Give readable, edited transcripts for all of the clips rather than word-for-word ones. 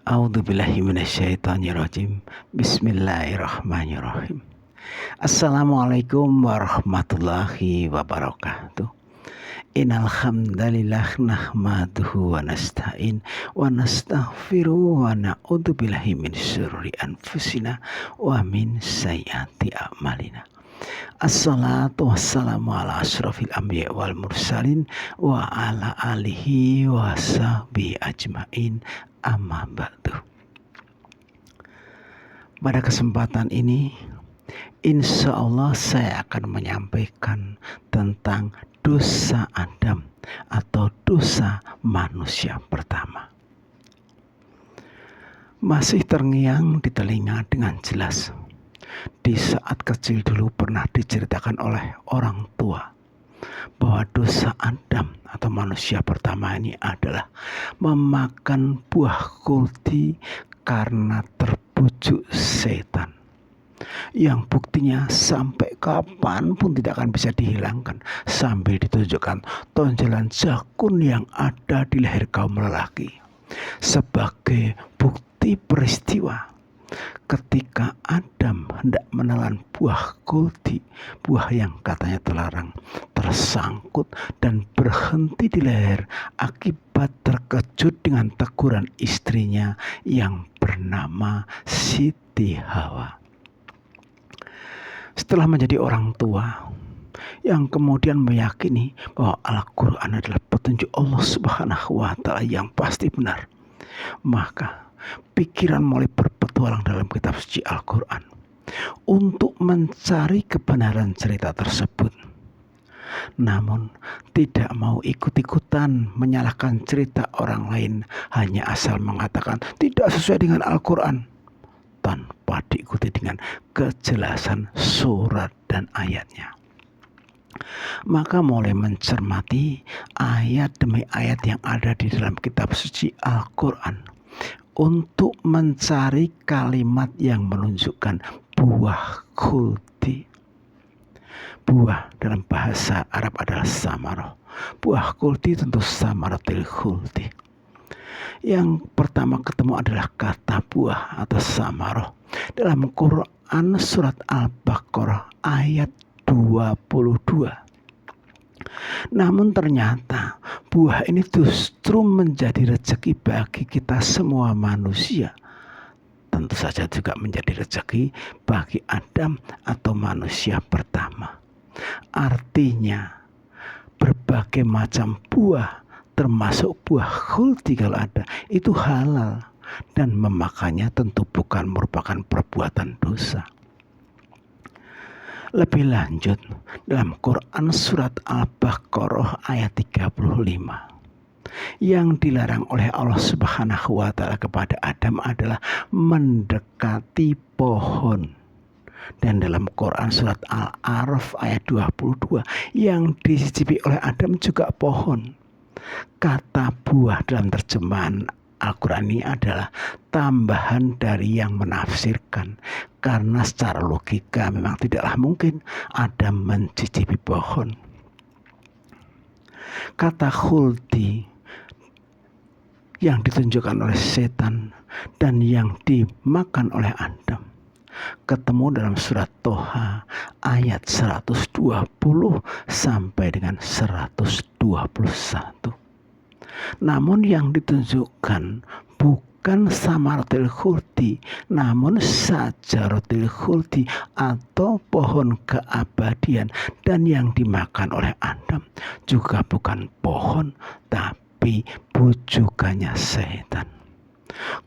A'udzubillahi minasyaitonirrajim. Bismillahirrahmanirrahim. Assalamualaikum warahmatullahi wabarakatuh. Innal hamdalillah nahmaduhu wa nasta'in wa nastaghfiru wa na'udzubillahi min syururi anfusina wa min sayyiati a'malina. Assalatu wassalamu ala asyrafil anbiya wal mursalin wa ala alihi wa sahbihi ajmain, amma ba'du. Pada kesempatan ini insya Allah saya akan menyampaikan tentang dosa Adam atau dosa manusia pertama. Masih terngiang di telinga dengan jelas. Di saat kecil dulu pernah diceritakan oleh orang tua bahwa dosa Adam atau manusia pertama ini adalah memakan buah kulti karena terbujuk setan, yang buktinya sampai kapanpun tidak akan bisa dihilangkan, sambil ditunjukkan tonjolan jakun yang ada di leher kaum lelaki sebagai bukti peristiwa ketika Adam hendak menelan buah kulti, buah yang katanya terlarang, tersangkut dan berhenti di leher akibat terkejut dengan teguran istrinya yang bernama Siti Hawa. Setelah menjadi orang tua yang kemudian meyakini bahwa Al-Quran adalah petunjuk Allah Subhanahu wa Ta'ala yang pasti benar, maka pikiran mulai berpetualang dalam kitab suci Al-Quran untuk mencari kebenaran cerita tersebut. Namun tidak mau ikut-ikutan menyalahkan cerita orang lain, hanya asal mengatakan tidak sesuai dengan Al-Quran tanpa diikuti dengan kejelasan surat dan ayatnya. Maka mulai mencermati ayat demi ayat yang ada di dalam kitab suci Al-Quran untuk mencari kalimat yang menunjukkan buah kulti. Buah dalam bahasa Arab adalah samaroh. Buah kulti tentu samaratil kulti. Yang pertama ketemu adalah kata buah atau samaroh dalam Quran surat Al-Baqarah ayat 22. Namun ternyata buah ini justru menjadi rezeki bagi kita semua manusia. Tentu saja juga menjadi rezeki bagi Adam atau manusia pertama. Artinya berbagai macam buah, termasuk buah khuldi kalau ada, itu halal dan memakannya tentu bukan merupakan perbuatan dosa. Lebih lanjut dalam Quran surat Al-Baqarah ayat 35, yang dilarang oleh Allah Subhanahu wa Ta'ala kepada Adam adalah mendekati pohon. Dan dalam Quran surat Al-A'raf ayat 22, yang dicicipi oleh Adam juga pohon. Kata buah dalam terjemahan Al-Quran ini adalah tambahan dari yang menafsirkan, karena secara logika memang tidaklah mungkin Adam mencicipi pohon. Kata khuldi yang ditunjukkan oleh setan dan yang dimakan oleh Adam ketemu dalam surat Toha ayat 120 sampai dengan 121. Namun yang ditunjukkan bukan samaratil khuldi, namun sajaratil khuldi atau pohon keabadian. Dan yang dimakan oleh Adam juga bukan pohon, tapi bujukannya setan.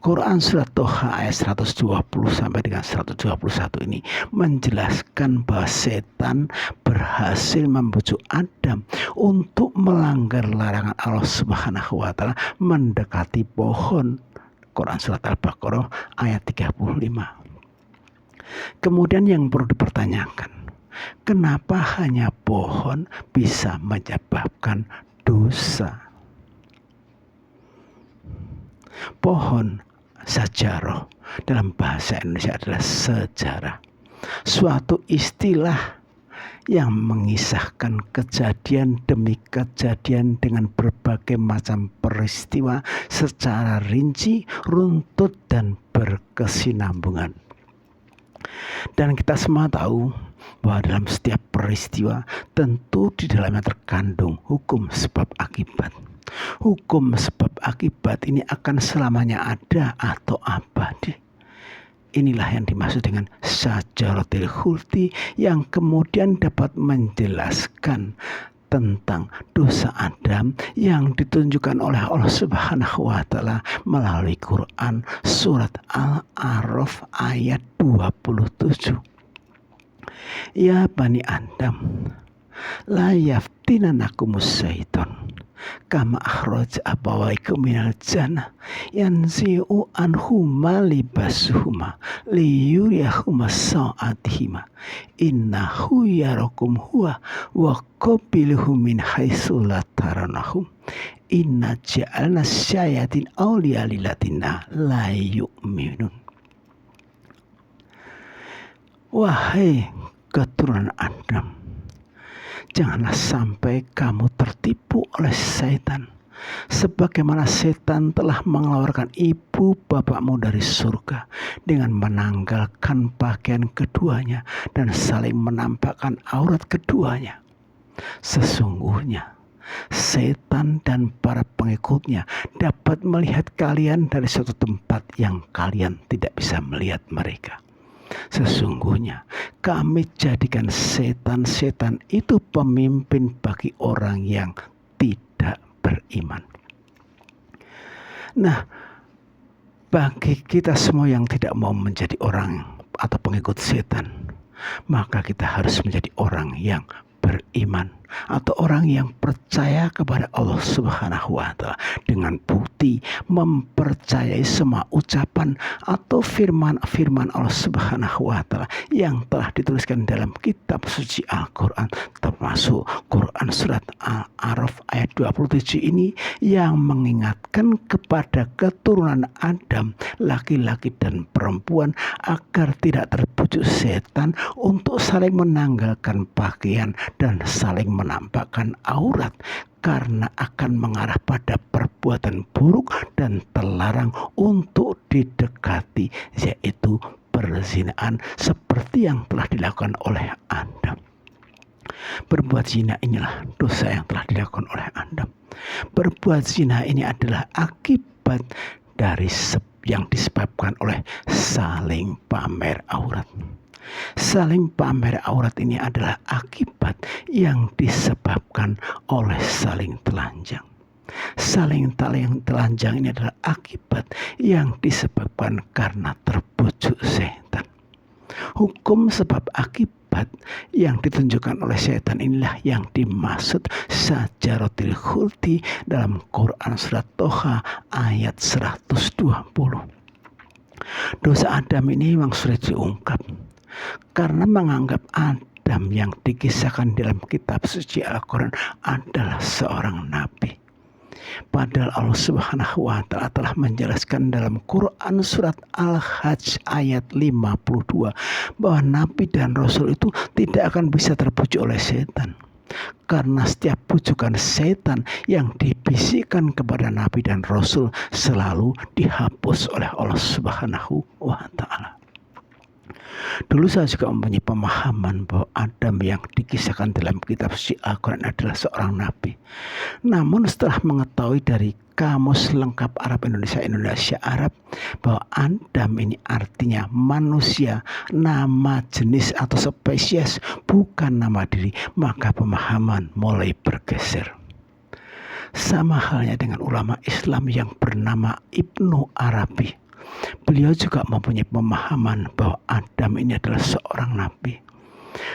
Quran surat Toha ayat 120 sampai dengan 121 ini menjelaskan bahwa setan berhasil membujuk Adam untuk melanggar larangan Allah Subhanahu wa Ta'ala mendekati pohon. Quran surat Al-Baqarah ayat 35. Kemudian yang perlu dipertanyakan, kenapa hanya pohon bisa menyebabkan dosa? Pohon, sajarah, dalam bahasa Indonesia adalah sejarah. Suatu istilah yang mengisahkan kejadian demi kejadian dengan berbagai macam peristiwa secara rinci, runtut, dan berkesinambungan. Dan kita semua tahu bahwa dalam setiap peristiwa tentu di dalamnya terkandung hukum sebab akibat. Hukum sebab akibat ini akan selamanya ada atau abadi. Inilah yang dimaksud dengan syajaratul khuldi, yang kemudian dapat menjelaskan tentang dosa Adam yang ditunjukkan oleh Allah Subhanahu wa taala melalui Quran surat Al-A'raf ayat 27. Ya Bani Adam, la yaftinanakumus syaiton kama akhraj abawaikum minal jannah yanzi'u anhuma libasuhuma liyuriyahuma sa'atihima innahu yarakum huwa wa qabiluhum min haitsu la taranahum inna ja'alna syayatin awliya lilladziina la yu'minun. Wahai keturunan Adam, janganlah sampai kamu tertipu oleh setan, sebagaimana setan telah mengeluarkan ibu bapakmu dari surga dengan menanggalkan pakaian keduanya dan saling menampakkan aurat keduanya. Sesungguhnya setan dan para pengikutnya dapat melihat kalian dari suatu tempat yang kalian tidak bisa melihat mereka. Sesungguhnya kami jadikan setan-setan itu pemimpin bagi orang yang tidak beriman. Nah, bagi kita semua yang tidak mau menjadi orang atau pengikut setan, maka kita harus menjadi orang yang beriman atau orang yang percaya kepada Allah Subhanahu wa taala dengan bukti mempercayai semua ucapan atau firman-firman Allah Subhanahu wa taala yang telah dituliskan dalam kitab suci Al-Qur'an, termasuk Quran surat Al-A'raf ayat 27 ini yang mengingatkan kepada keturunan Adam, laki-laki dan perempuan, agar tidak terbujuk setan untuk saling menanggalkan pakaian dan saling menampakkan aurat, karena akan mengarah pada perbuatan buruk dan terlarang untuk didekati, yaitu perzinaan seperti yang telah dilakukan oleh Adam. Berbuat zina inilah dosa yang telah dilakukan oleh Adam. Berbuat zina ini adalah akibat dari yang disebabkan oleh saling pamer aurat. Saling pamer aurat ini adalah akibat yang disebabkan oleh saling telanjang. Saling telanjang ini adalah akibat yang disebabkan karena terbujuk setan. Hukum sebab akibat yang ditunjukkan oleh setan inilah yang dimaksud syajaratul khuldi dalam Quran surat Toha ayat 120. Dosa Adam ini memang sulit diungkap, karena menganggap Adam yang dikisahkan dalam kitab suci Al-Quran adalah seorang nabi. Padahal Allah Subhanahu wa taala telah menjelaskan dalam Quran surat Al-Hajj ayat 52 bahwa nabi dan rasul itu tidak akan bisa terbujuk oleh setan. Karena setiap pujukan setan yang dibisikkan kepada nabi dan rasul selalu dihapus oleh Allah Subhanahu wa taala. Dulu saya juga mempunyai pemahaman bahwa Adam yang dikisahkan dalam kitab suci Al-Quran adalah seorang nabi. Namun setelah mengetahui dari Kamus Lengkap Arab Indonesia Arab bahwa Adam ini artinya manusia, nama jenis atau spesies, bukan nama diri, maka pemahaman mulai bergeser. Sama halnya dengan ulama Islam yang bernama Ibnu Arabi. Beliau juga mempunyai pemahaman bahwa Adam ini adalah seorang nabi.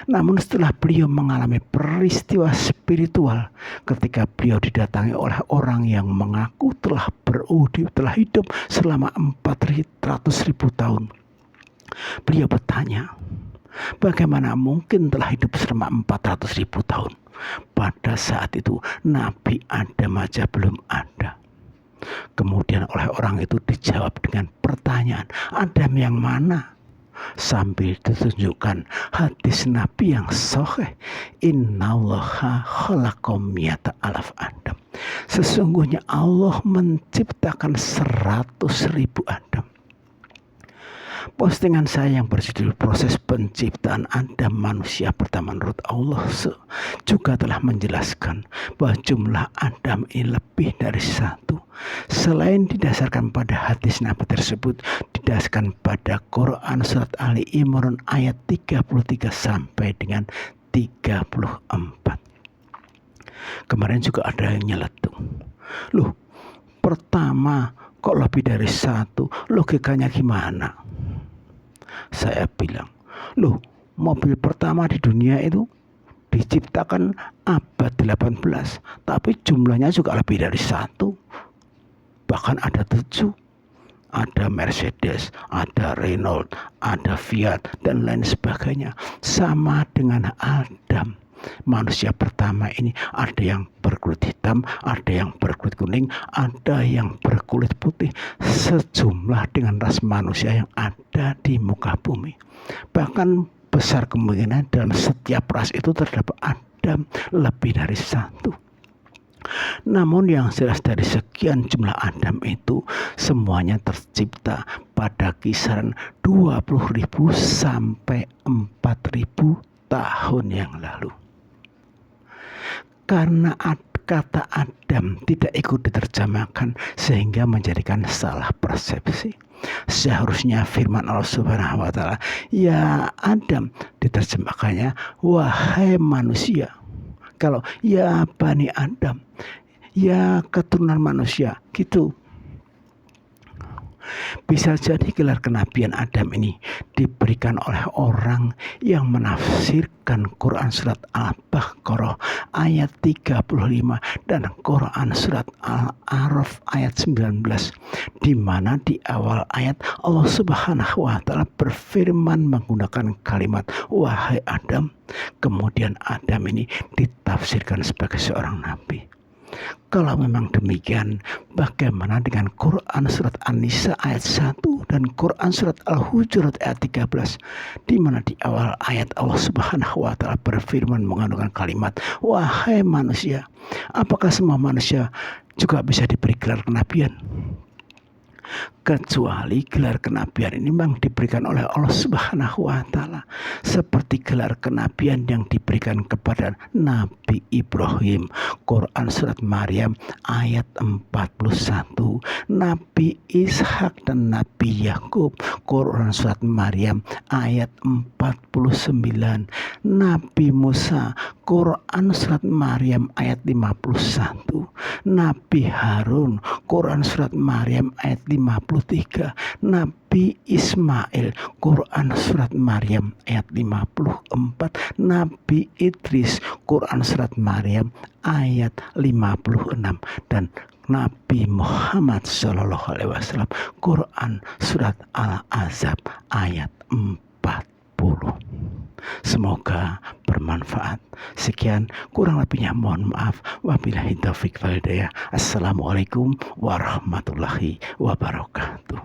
Namun setelah beliau mengalami peristiwa spiritual ketika beliau didatangi oleh orang yang mengaku telah hidup selama 400.000 tahun, beliau bertanya, bagaimana mungkin telah hidup selama 400.000 tahun? Pada saat itu Nabi Adam aja belum ada. Kemudian oleh orang itu dijawab dengan pertanyaan, Adam yang mana? sambil ditunjukkan hadis Nabi yang sahih, innallaha khalaqam mi'ata alaf Adam. Sesungguhnya Allah menciptakan 100.000 Adam. Postingan saya yang berjudul Proses Penciptaan Adam Manusia Pertama Menurut Allah juga telah menjelaskan bahwa jumlah Adam ini lebih dari satu. Selain didasarkan pada hadis Nabi tersebut, didasarkan pada Quran Surat Ali Imran ayat 33 sampai dengan 34. Kemarin juga ada yang nyeletuk. Loh, pertama kok lebih dari satu? Logikanya gimana? Saya bilang, loh, mobil pertama di dunia itu diciptakan abad 18, tapi jumlahnya juga lebih dari satu. Bahkan ada 7. Ada Mercedes, ada Renault, ada Fiat, dan lain sebagainya. Sama dengan Adam. Manusia pertama ini ada yang berkulit hitam, ada yang berkulit kuning, ada yang berkulit putih, sejumlah dengan ras manusia yang ada di muka bumi. Bahkan besar kemungkinan dalam setiap ras itu terdapat Adam lebih dari satu. Namun yang jelas dari sekian jumlah Adam itu semuanya tercipta pada kisaran 20.000 sampai 4.000 tahun yang lalu. Karena kata Adam tidak ikut diterjemahkan sehingga menjadikan salah persepsi. Seharusnya firman Allah Subhanahu wa taala, ya Adam, diterjemahkannya wahai manusia. Kalau ya Bani Adam, ya keturunan manusia, gitu. Bisa jadi gelar kenabian Adam ini diberikan oleh orang yang menafsirkan Quran Surat Al-Baqarah ayat 35 dan Quran Surat Al-A'raf ayat 19, di mana di awal ayat Allah Subhanahu wa taala berfirman menggunakan kalimat wahai Adam. Kemudian Adam ini ditafsirkan sebagai seorang nabi. Kalau memang demikian, bagaimana dengan Quran Surat An-Nisa ayat 1 dan Quran Surat Al-Hujurat ayat 13, di mana di awal ayat Allah Subhanahu wa taala berfirman mengandungkan kalimat wahai manusia. Apakah semua manusia juga bisa diberi gelar kenabian? Kecuali gelar kenabian ini memang diberikan oleh Allah Subhanahu wa taala, seperti gelar kenabian yang diberikan kepada Nabi Ibrahim, Quran Surat Maryam ayat 41, Nabi Ishak dan Nabi Yakub, Quran Surat Maryam ayat 49, Nabi Musa, Quran Surat Maryam ayat 51, Nabi Harun, Quran Surat Maryam ayat 53, Nabi Ismail, Quran Surat Maryam ayat 54, Nabi Idris, Quran Surat Maryam ayat 56, dan Nabi Muhammad SAW, Quran Surat Al-Ahzab ayat 40. Semoga bermanfaat. Sekian, kurang lebihnya mohon maaf. Wabillahi taufiq wal hidayah. Assalamualaikum warahmatullahi wabarakatuh.